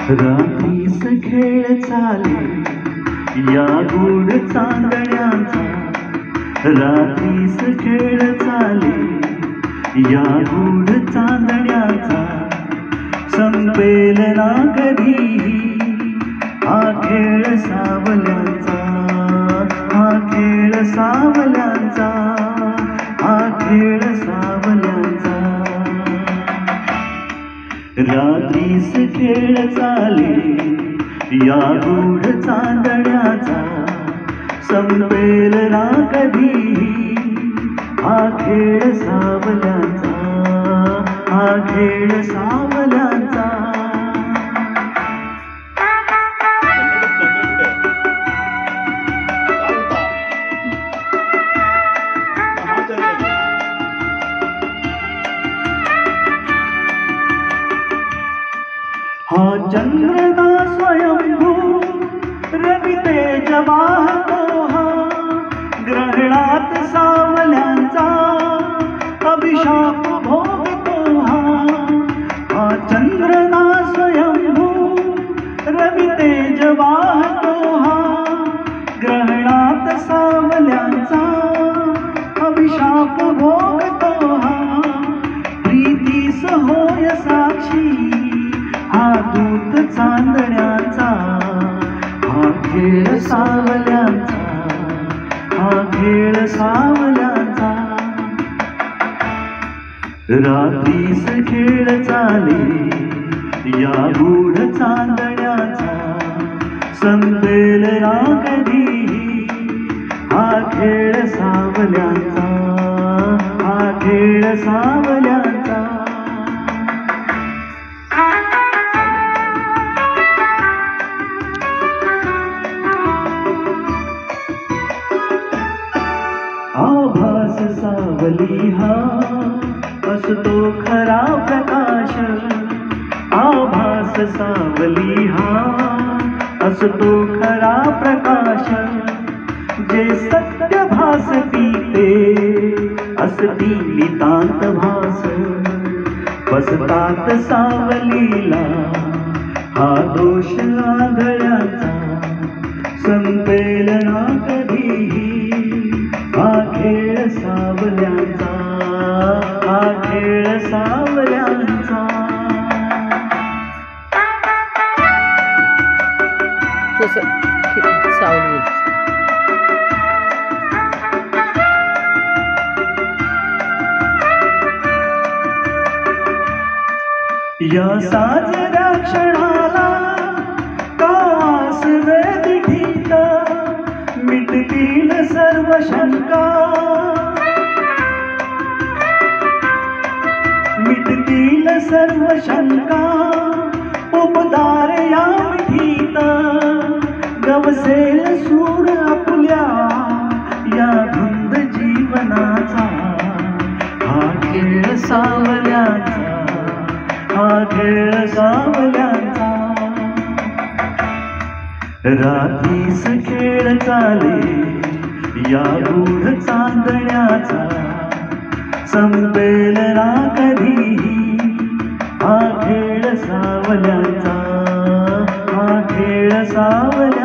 रात्रीस खेळ चाले या गोड चांदण्याचा, रात्रीस खेळ चाले या गोड चांदण्याचा, संपेल ना कधीही हा खेळ सावल्यांचा, हा खेळ सावल्यांचा, हा खेळ सावल्यांचा. रात्रीस खेळ चाले या गूढ चांदण्याचा, संपेल ना कधीही हा खेळ सावल्यांचा, हा खेळ सावल्यांचा. हा चंद्र ना स्वयंभू रवि तेज वाहतो, हा ग्रहणात सावल्यांचा अभिशाप भोगतो. हा चंद्र ना स्वयंभू रवि तेज वाहतो, हा ग्रहणात सावल्यांचा अभिशाप भोगतो. हा प्रीतीस होय साक्षी हा दूत चांदण्याचा, हा खेळ सावल्यांचा, हा खेळ सावल्यांचा. रात्रीस खेळ चाले या गूढ चांदण्याचा, संपेल ना कधीही हा खेळ सावल्यांचा, हा खेळ सावल्यांचा. आभास सावली हा असतो खरा प्रकाश, आभास सावली हा असतो खरा प्रकाश. जे सत्य भासती ते असती नितांत भास, बसतात सावलीला हा दोष आंधळ्याचा, संपेल ना कधीही हा खेळ सावल्यांचा, हा खेळ सावल्यांचा. या साजऱ्या क्षणाला कास वेदिठीत, मिटतील सर्व शंका, मिटतील सर्व शंका. उपदार या मिठीत गवसेल सूर आपल्या या धुंद जीवनाचा, हा खेळ सावल्यांचा, हा खेळ सावल्यांचा. रात्रीस खेळ चाले या गूढ चांदण्याचा, संपेल ना कधीही हा खेळ सावल्यांचा, हा खेळ सावल्यांचा.